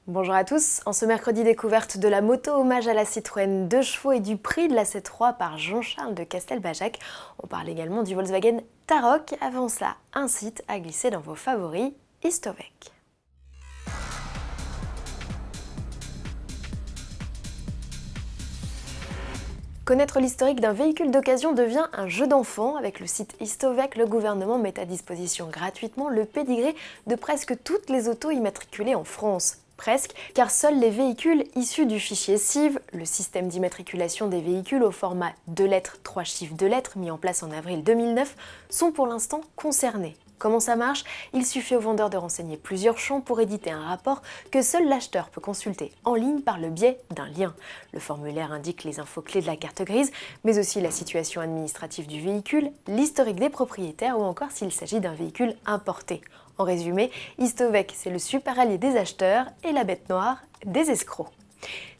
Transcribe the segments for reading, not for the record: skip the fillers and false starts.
Bonjour à tous, en ce mercredi découverte de la moto hommage à la Citroën 2 chevaux et du prix de la C3 par Jean-Charles de Castelbajac. On parle également du Volkswagen Tarok. Avant cela, un site à glisser dans vos favoris, Histovec. Connaître l'historique d'un véhicule d'occasion devient un jeu d'enfant. Avec le site Histovec, le gouvernement met à disposition gratuitement le pédigré de presque toutes les autos immatriculées en France. Presque, car seuls les véhicules issus du fichier SIV, le système d'immatriculation des véhicules au format 2 lettres, 3 chiffres 2 lettres mis en place en avril 2009, sont pour l'instant concernés. Comment ça marche? Il suffit au vendeur de renseigner plusieurs champs pour éditer un rapport que seul l'acheteur peut consulter en ligne par le biais d'un lien. Le formulaire indique les infos clés de la carte grise, mais aussi la situation administrative du véhicule, l'historique des propriétaires ou encore s'il s'agit d'un véhicule importé. En résumé, Histovec, c'est le super allié des acheteurs et la bête noire des escrocs.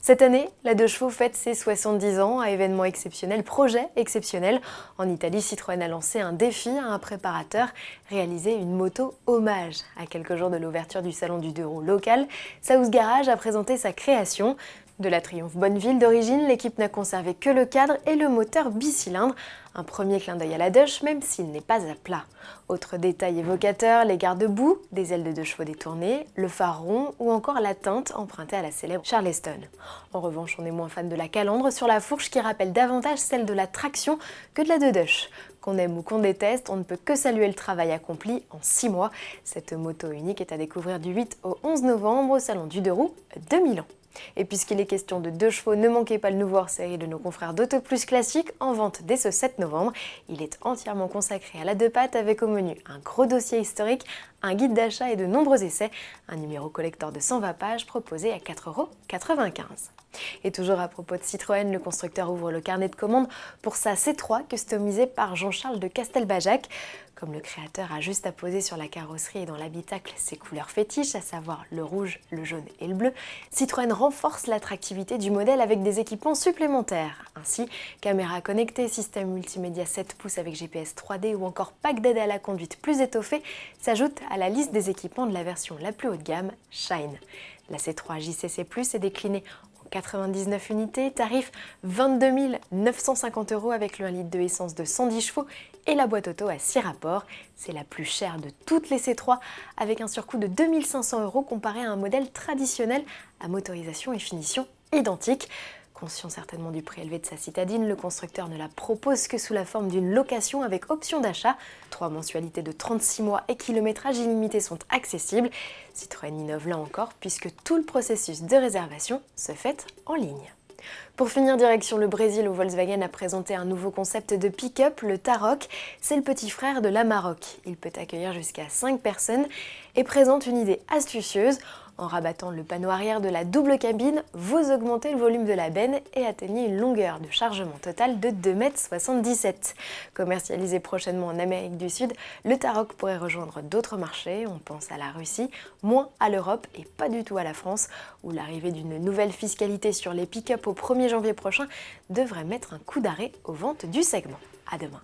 Cette année, la 2 chevaux fête ses 70 ans, à événement exceptionnel, projet exceptionnel. En Italie, Citroën a lancé un défi à un préparateur, réaliser une moto hommage. À quelques jours de l'ouverture du salon du 2 roues local, South Garage a présenté sa création. De la Triumph Bonneville d'origine, l'équipe n'a conservé que le cadre et le moteur bicylindre. Un premier clin d'œil à la Dutch, même s'il n'est pas à plat. Autre détail évocateur, les garde-boue, des ailes de 2 chevaux détournées, le phare rond ou encore la teinte empruntée à la célèbre Charleston. En revanche, on est moins fan de la calandre sur la fourche qui rappelle davantage celle de la traction que de la de Dutch. Qu'on aime ou qu'on déteste, on ne peut que saluer le travail accompli en 6 mois. Cette moto unique est à découvrir du 8 au 11 novembre au salon du 2 roues de Milan. Et puisqu'il est question de 2 chevaux, ne manquez pas le nouveau hors-série de nos confrères d'Auto Plus Classique en vente dès ce 7 novembre. Il est entièrement consacré à la 2 pattes avec au menu un gros dossier historique, un guide d'achat et de nombreux essais, un numéro collector de 120 pages proposé à 4,95 €. Et toujours à propos de Citroën, le constructeur ouvre le carnet de commandes pour sa C3 customisée par Jean-Charles de Castelbajac. Comme le créateur a juste à poser sur la carrosserie et dans l'habitacle ses couleurs fétiches, à savoir le rouge, le jaune et le bleu, Citroën renforce l'attractivité du modèle avec des équipements supplémentaires. Ainsi, caméra connectée, système multimédia 7 pouces avec GPS 3D ou encore pack d'aide à la conduite plus étoffé s'ajoutent à la liste des équipements de la version la plus haut de gamme, Shine. La C3 JCC Plus est déclinée 99 unités, tarif 22 950 € avec le 1 litre de essence de 110 chevaux et la boîte auto à 6 rapports. C'est la plus chère de toutes les C3 avec un surcoût de 2 500 € comparé à un modèle traditionnel à motorisation et finition identiques. Conscient certainement du prix élevé de sa citadine, le constructeur ne la propose que sous la forme d'une location avec option d'achat. 3 mensualités de 36 mois et kilométrage illimité sont accessibles. Citroën innove là encore puisque tout le processus de réservation se fait en ligne. Pour finir, direction le Brésil où Volkswagen a présenté un nouveau concept de pick-up, le Tarok. C'est le petit frère de l'Amarok. Il peut accueillir jusqu'à 5 personnes et présente une idée astucieuse. En rabattant le panneau arrière de la double cabine, vous augmentez le volume de la benne et atteignez une longueur de chargement totale de 2,77 m. Commercialisé prochainement en Amérique du Sud, le Tarok pourrait rejoindre d'autres marchés, on pense à la Russie, moins à l'Europe et pas du tout à la France, où l'arrivée d'une nouvelle fiscalité sur les pick-up au 1er janvier prochain devrait mettre un coup d'arrêt aux ventes du segment. À demain.